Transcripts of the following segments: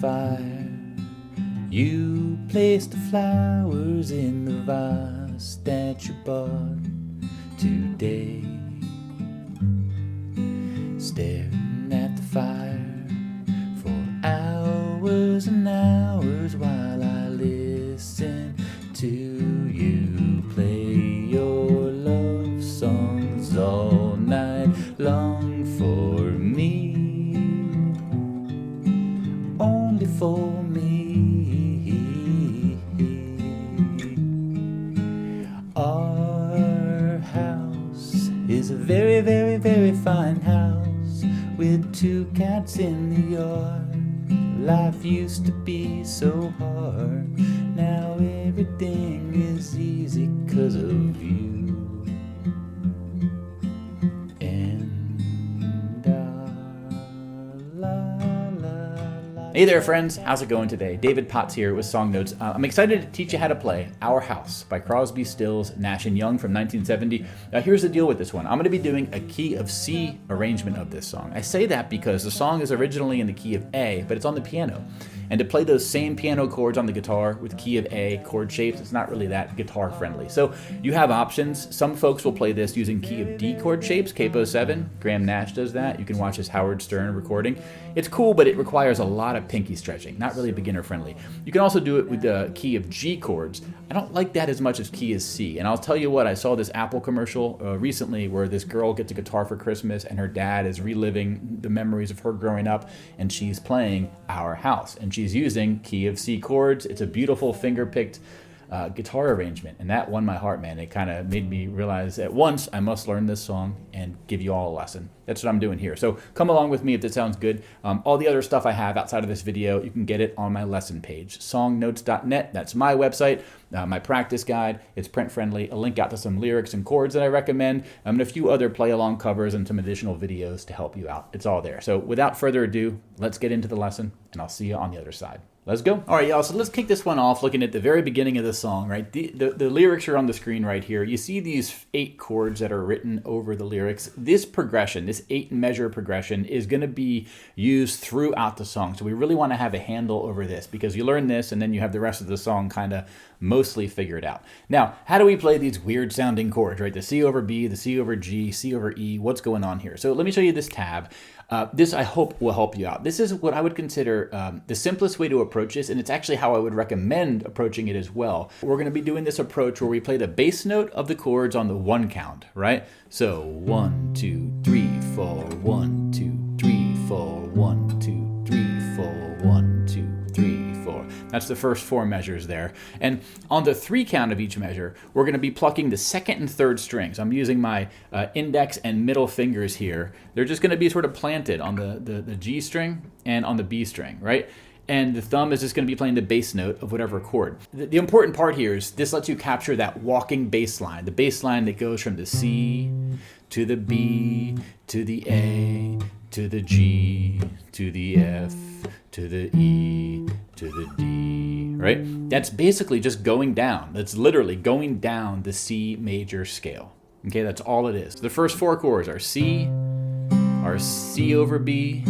fire. You placed the flowers in the vase that you bought today. Staring at the fire for hours and hours while I listen to you play your love songs all night long for me, only for me. Our house is a very, very, very fine house with 2 cats in the yard. Life used to be so hard, now everything is easy 'cause of you. Hey there friends, how's it going today? David Potts here with Song Notes. I'm excited to teach you how to play Our House by Crosby, Stills, Nash Young from 1970. Now here's the deal with this one. I'm going to be doing a key of C arrangement of this song. I say that because the song is originally in the key of A, but it's on the piano. And to play those same piano chords on the guitar with key of A chord shapes, it's not really that guitar friendly. So you have options. Some folks will play this using key of D chord shapes, CAPO 7. Graham Nash does that. You can watch his Howard Stern recording. It's cool, but it requires a lot of pinky stretching, not really beginner friendly. You can also do it with the key of G chords. I don't like that as much as key of C. And I'll tell you what, I saw this Apple commercial recently where this girl gets a guitar for Christmas and her dad is reliving the memories of her growing up and she's playing Our House. And she's using key of C chords. It's a beautiful finger-picked guitar arrangement, and that won my heart, man. It kind of made me realize at once I must learn this song and give you all a lesson. That's what I'm doing here. So come along with me if this sounds good. All the other stuff I have outside of this video, you can get it on my lesson page, songnotes.net. That's my website, my practice guide. It's print friendly. A link out to some lyrics and chords that I recommend, and a few other play along covers and some additional videos to help you out. It's all there. So without further ado, let's get into the lesson, and I'll see you on the other side. Let's go. All right, y'all, so let's kick this one off looking at the very beginning of the song, right? The lyrics are on the screen right here. You see these 8 chords that are written over the lyrics. This progression, this 8-measure progression, is going to be used throughout the song. So we really want to have a handle over this because you learn this and then you have the rest of the song kind of mostly figured out. Now, how do we play these weird sounding chords, right? The C over B, the C over G, C over E, what's going on here? So let me show you this tab. This, I hope, will help you out. This is what I would consider the simplest way to approach this, and it's actually how I would recommend approaching it as well. We're going to be doing this approach where we play the bass note of the chords on the 1 count, right? So 1, 2, 3, 4, 1, 2, 3, 4, 1, 2, 3, 4, 1, 2, 3, 4. That's the first 4 measures there. And on the 3 count of each measure, we're going to be plucking the 2nd and 3rd strings. I'm using my index and middle fingers here. They're just going to be sort of planted on the G string and on the B string, right? And the thumb is just going to be playing the bass note of whatever chord. The important part here is this lets you capture that walking bass line, the bass line that goes from the C to the B to the A to the G to the F to the E to the D, right? That's basically just going down. That's literally going down the C major scale. Okay, that's all it is. The first 4 chords are C, our C over B,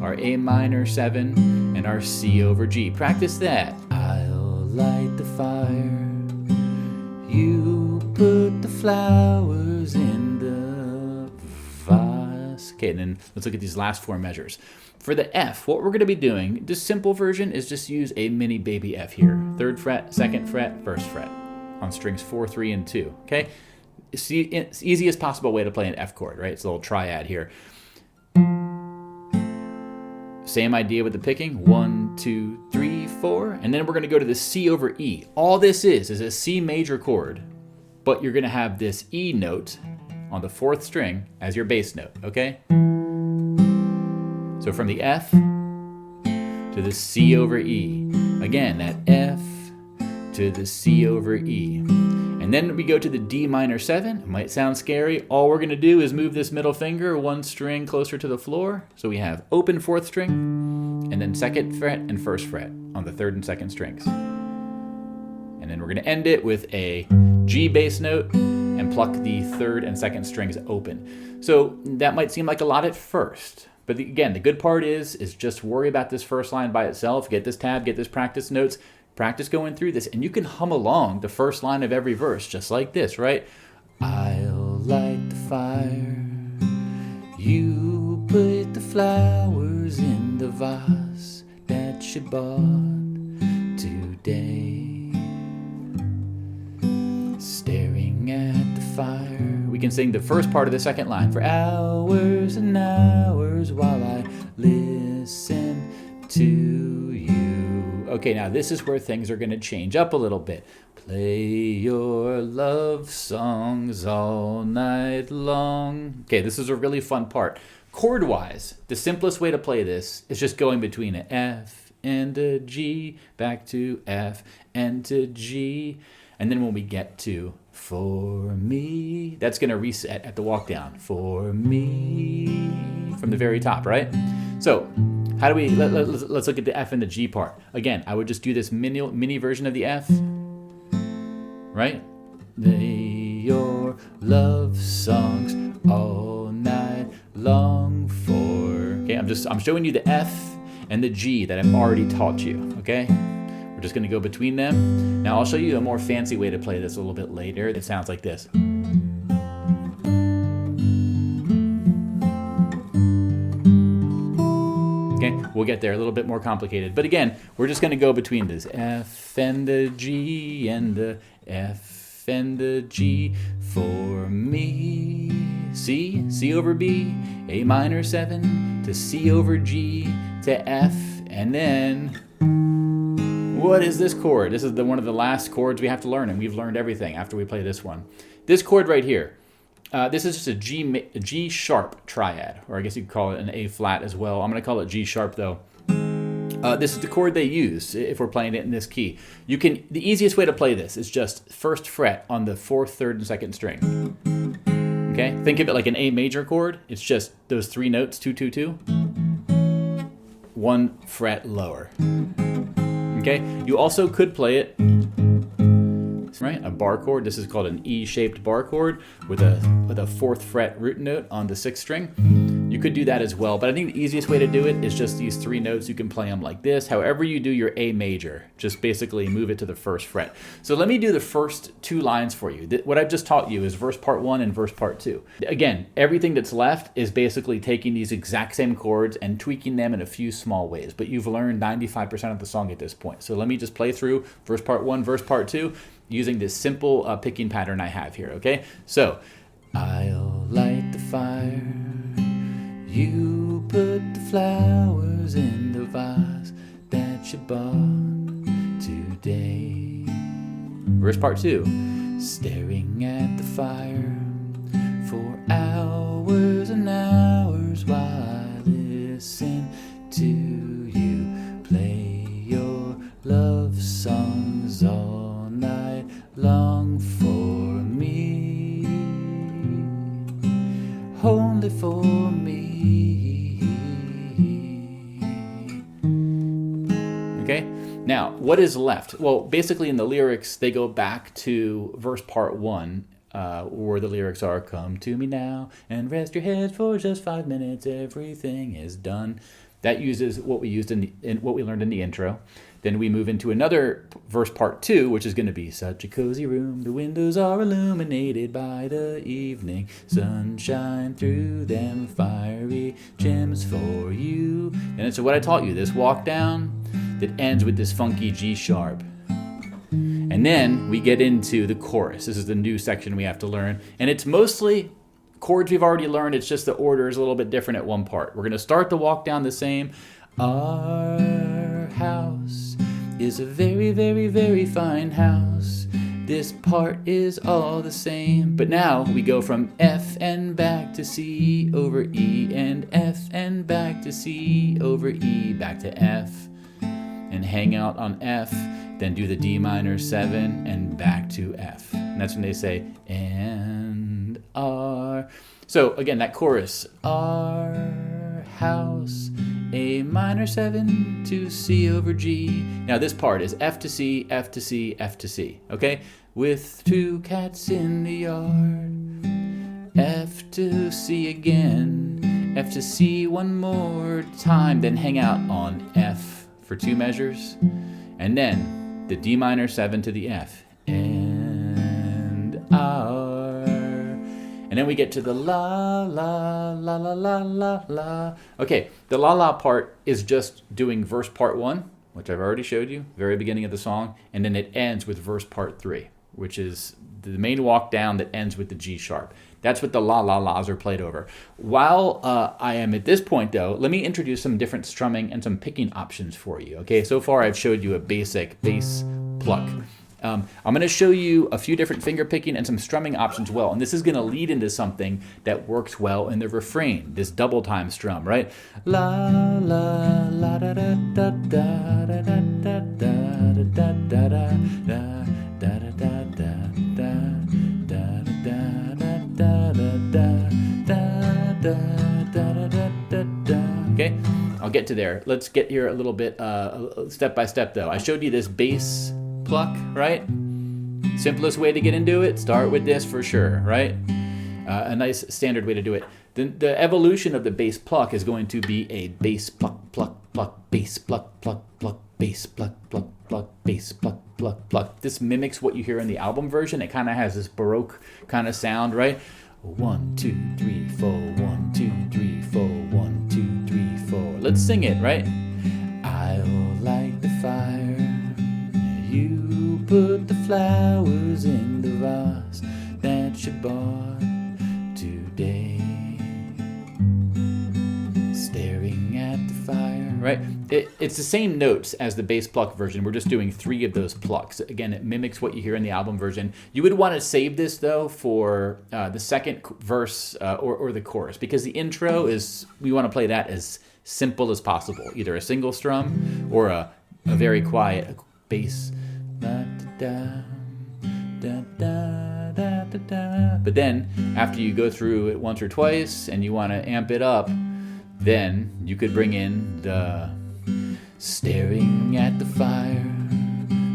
our A minor 7, and our C over G. Practice that. I'll light the fire. You put the flowers in the vase. Okay, and then let's look at these last 4 measures. For the F, what we're going to be doing, this simple version is just use a mini baby F here. 3rd fret, 2nd fret, 1st fret on strings 4, 3, and 2. Okay? It's the easiest possible way to play an F chord, right? It's a little triad here. Same idea with the picking. 1, 2, 3, 4. And then we're going to go to the C over E. All this is a C major chord, but you're going to have this E note on the 4th string as your bass note, okay? So from the F to the C over E. Again, that F to the C over E. And then we go to the D minor 7. It might sound scary. All we're going to do is move this middle finger 1 string closer to the floor. So we have open 4th string, and then 2nd fret and 1st fret on the 3rd and 2nd strings. And then we're going to end it with a G bass note and pluck the 3rd and 2nd strings open. So that might seem like a lot at first, But again, the good part is just worry about this first line by itself. Get this tab, get this practice notes, practice going through this, and you can hum along the first line of every verse just like this, right? I'll light the fire, you put the flowers in the vase that you bought today. Staring at the fire. We can sing the first part of the second line for hours and hours while I listen to you. Okay, now this is where things are going to change up a little bit. Play your love songs all night long. Okay, this is a really fun part. Chord-wise, the simplest way to play this is just going between an F and a G, back to F and to G. And then when we get to for me, that's going to reset at the walk down. For me, from the very top, right? So how do we, let's look at the F and the G part. Again, I would just do this mini version of the F, right? Lay your love songs all night long for, okay, I'm showing you the F and the G that I've already taught you, okay? We're just going to go between them. Now I'll show you a more fancy way to play this a little bit later. It sounds like this. Okay, we'll get there, a little bit more complicated. But again, we're just going to go between this F and the G and the F and the G for me. C over B, A minor 7 to C over G to F, and then what is this chord? This is one of the last chords we have to learn, and we've learned everything after we play this one. This chord right here, this is just a G sharp triad, or I guess you could call it an A flat as well. I'm going to call it G sharp though. This is the chord they use if we're playing it in this key. The easiest way to play this is just first fret on the 4th, 3rd, and 2nd string. Okay, think of it like an A major chord. It's just those 3 notes, 2, 2, 2, 1 fret lower. Okay, you also could play it, right? A bar chord. This is called an E-shaped bar chord with a 4th fret root note on the 6th string. You could do that as well, but I think the easiest way to do it is just these 3 notes. You can play them like this. However you do your A major, just basically move it to the 1st fret. So let me do the first 2 lines for you. What I've just taught you is verse part 1 and verse part 2. Again, everything that's left is basically taking these exact same chords and tweaking them in a few small ways, but you've learned 95% of the song at this point. So let me just play through verse part 1, verse part 2, using this simple picking pattern I have here, okay? So, I'll light the fire, you put the flowers in the vase that you bought today. Verse part 2, staring at the fire for hours and hours while I listen to you play your love songs all night long for me, only for me. Okay, now what is left? Well, basically in the lyrics, they go back to verse part 1, where the lyrics are, come to me now and rest your head for just 5 minutes, everything is done. That uses what we used in what we learned in the intro. Then we move into another verse part 2, which is going to be such a cozy room. The windows are illuminated by the evening sunshine, through them fiery gems for you. And so what I taught you, this walk down that ends with this funky G sharp. And then we get into the chorus. This is the new section we have to learn. And it's mostly chords we've already learned. It's just the order is a little bit different at one part. We're going to start the walk down the same. Our house is a very, very, very fine house. This part is all the same. But now we go from F and back to C over E, and F and back to C over E, back to F, and hang out on F, then do the D minor 7 and back to F. And that's when they say, and our. So again, that chorus, our house, A minor 7 to C over G. Now this part is F to C, F to C, F to C, okay? With 2 cats in the yard, F to C again, F to C one more time, then hang out on F for 2 measures, and then the D minor 7 to the F, and R, and then we get to the la, la, la, la, la, la, la. Okay, the la, la part is just doing verse part 1, which I've already showed you, very beginning of the song, and then it ends with verse part 3, which is the main walk down that ends with the G sharp. That's what the la la la's are played over. While I am at this point though, let me introduce some different strumming and some picking options for you. Okay, so far I've showed you a basic bass pluck. I'm going to show you a few different finger picking and some strumming options well, and this is going to lead into something that works well in the refrain, this double time strum, right? La la la da da da da da da da da da da da da da da da. Okay, I'll get to there. Let's get here a little bit step by step though. I showed you this bass pluck, right? Simplest way to get into it, start with this for sure, right? A nice standard way to do it. The evolution of the bass pluck is going to be a bass pluck, pluck, pluck, bass pluck, pluck, pluck, bass pluck, pluck, pluck, bass pluck, pluck, pluck. This mimics what you hear in the album version. It kind of has this Baroque kind of sound, right? 1, 2, 3, 4, 1, 2, 3, 4, 1, 2, 3, 4. Let's sing it, right? I'll light the fire. You put the flowers in the vase that you bought today. Staring at the fire, right? It's the same notes as the bass pluck version. We're just doing 3 of those plucks. Again, it mimics what you hear in the album version. You would want to save this though for the second verse or the chorus, because the intro is, we want to play that as simple as possible. Either a single strum or a very quiet bass. Da, da, da, da, da, da, da. But then, after you go through it once or twice and you want to amp it up, then you could bring in the staring at the fire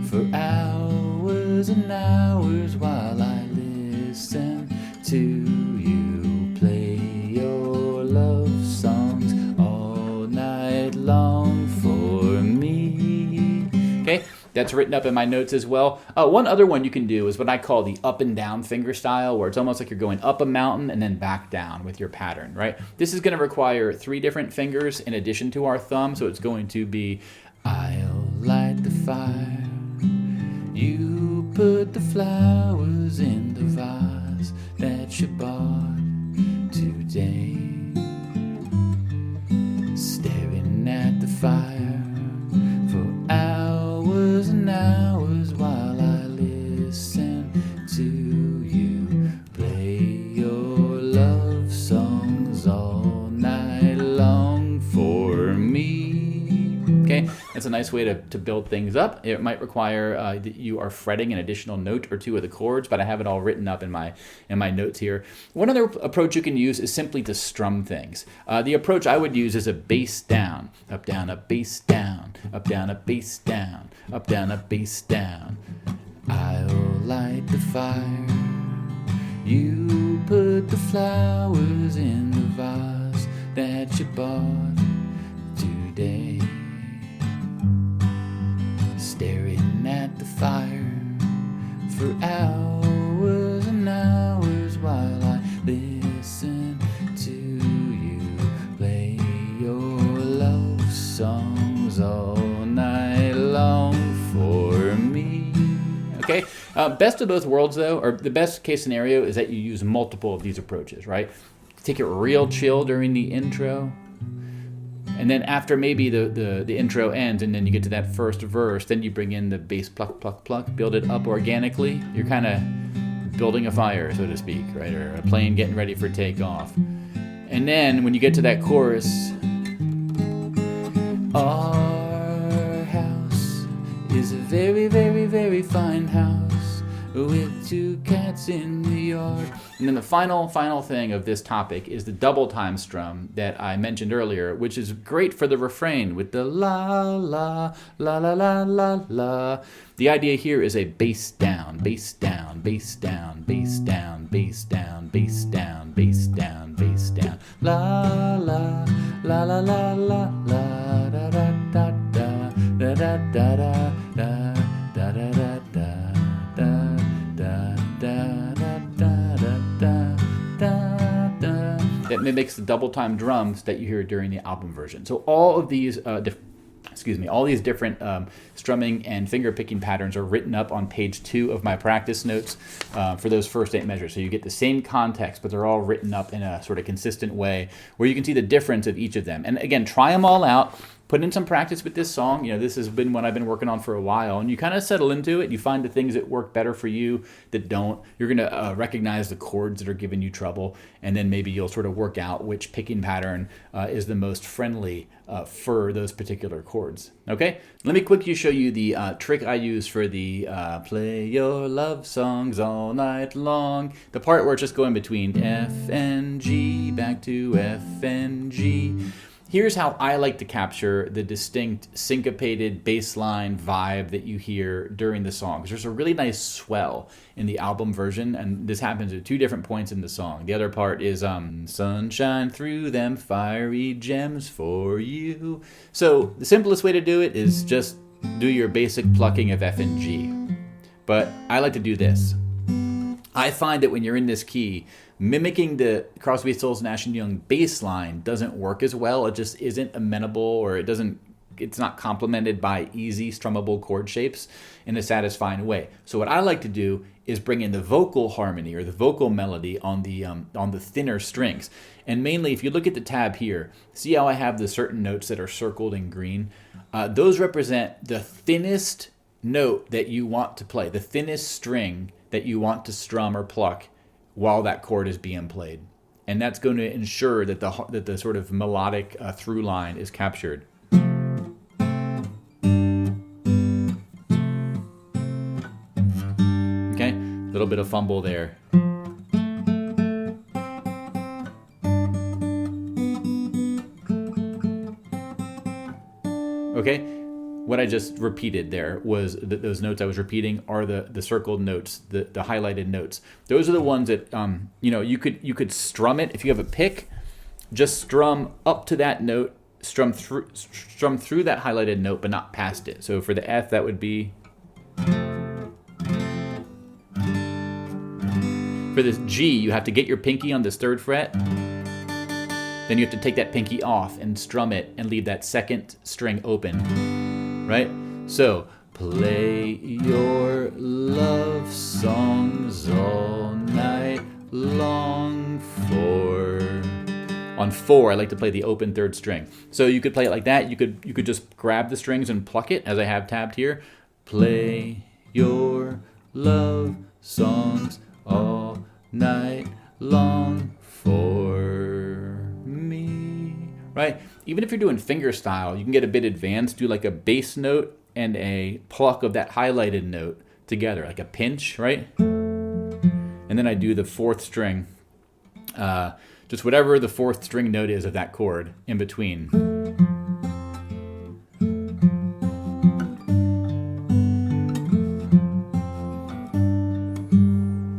for hours and hours while I listen to you play your love songs all night long for me. Okay? That's written up in my notes as well. One other one you can do is what I call the up and down finger style, where it's almost like you're going up a mountain and then back down with your pattern, right? This is going to require 3 different fingers in addition to our thumb, so it's going to be I'll light the fire, you put the flowers in the vase that you bought today. Staring at the fire for hours and hours while I listen to you play your love songs all night long for me. Okay, that's a nice way to build things up. It might require that you are fretting an additional note or 2 of the chords, but I have it all written up in my notes here. One other approach you can use is simply to strum things. The approach I would use is a bass down, up down, a bass down, up down, a bass down, up down, a bass down. I'll light the fire, you put the flowers in the vase that you bought today. Staring at the fire for hours and hours while I listen to you play your love songs all night long for me. Okay, best of both worlds though, or the best case scenario is that you use multiple of these approaches, right? Take it real chill during the intro, and then after maybe the intro ends and then you get to that first verse, then you bring in the bass pluck, pluck, pluck, build it up organically. You're kind of building a fire, so to speak, right? Or a plane getting ready for takeoff. And then when you get to that chorus, our house is a very, very, very fine house with 2 cats in the yard. And then the final thing of this topic is the double time strum that I mentioned earlier, which is great for the refrain with the la la la la la la la. The idea here is a bass down, bass down, bass down, bass down, bass down, bass down, bass down, bass down, la la la la la la da da da da da da da da da da da da da da da da da da. That mimics the double time drums that you hear during the album version. So all of these all these different strumming and finger picking patterns are written up on page 2 of my practice notes for those first 8 measures. So you get the same context, but they're all written up in a sort of consistent way where you can see the difference of each of them. And again, try them all out. Put in some practice with this song. You know, this has been one I've been working on for a while, and you kind of settle into it. You find the things that work better for you that don't. You're going to recognize the chords that are giving you trouble, and then maybe you'll sort of work out which picking pattern is the most friendly for those particular chords. Okay? Let me quickly show you the trick I use for the play your love songs all night long. The part where it's just going between F and G, back to F and G. Here's how I like to capture the distinct syncopated bass line vibe that you hear during the song. Because there's a really nice swell in the album version, and this happens at 2 different points in the song. The other part is sunshine through them fiery gems for you. So the simplest way to do it is just do your basic plucking of F and G. But I like to do this. I find that when you're in this key, mimicking the Crosby, Stills, Nash Young bass line doesn't work as well. It just isn't amenable, or it's not complemented by easy strummable chord shapes in a satisfying way. So what I like to do is bring in the vocal harmony or the vocal melody on the thinner strings. And mainly, if you look at the tab here, see how I have the certain notes that are circled in green? Those represent the thinnest note that you want to play, the thinnest string that you want to strum or pluck while that chord is being played. And that's going to ensure that the sort of melodic through line is captured. Okay, a little bit of fumble there. Okay, what I just repeated there was those notes I was repeating are the circled notes, the highlighted notes. Those are the ones that you could strum it. If you have a pick, just strum up to that note, strum through that highlighted note, but not past it. So for the F, that would be. For this G, you have to get your pinky on this 3rd fret. Then you have to take that pinky off and strum it and leave that 2nd string open. Right? So, play your love songs all night long for. On 4, I like to play the open 3rd string. So you could play it like that. You could just grab the strings and pluck it, as I have tabbed here. Play your love songs all night long for me. Right? Even if you're doing fingerstyle, you can get a bit advanced, do like a bass note and a pluck of that highlighted note together, like a pinch, right? And then I do the 4th string, just whatever the 4th string note is of that chord in between.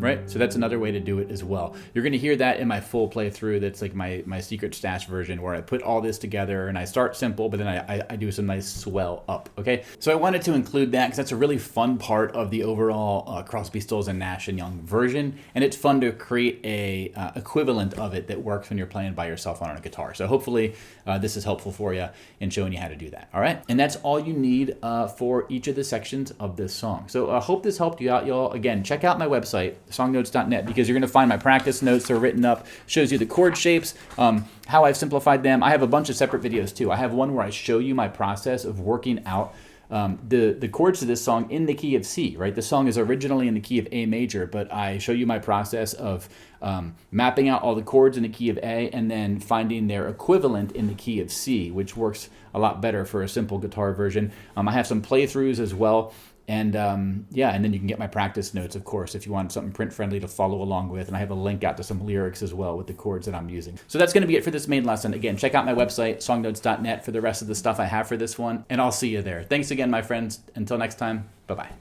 Right? So that's another way to do it as well. You're going to hear that in my full playthrough. That's like my secret stash version where I put all this together and I start simple, but then I do some nice swell up. Okay. So I wanted to include that because that's a really fun part of the overall Crosby, Stills, and Nash Young version. And it's fun to create a equivalent of it that works when you're playing by yourself on a guitar. So hopefully this is helpful for you in showing you how to do that. All right. And that's all you need for each of the sections of this song. So I hope this helped you out, y'all. Again, check out my website, songnotes.net, because you're going to find my practice notes that are written up, shows you the chord shapes, how I've simplified them. I have a bunch of separate videos too. I have one where I show you my process of working out the chords to this song in the key of C, right? The song is originally in the key of A major, but I show you my process of mapping out all the chords in the key of A and then finding their equivalent in the key of C, which works a lot better for a simple guitar version. I have some playthroughs as well. And and then you can get my practice notes, of course, if you want something print-friendly to follow along with. And I have a link out to some lyrics as well with the chords that I'm using. So that's going to be it for this main lesson. Again, check out my website, songnotes.net, for the rest of the stuff I have for this one. And I'll see you there. Thanks again, my friends. Until next time, bye-bye.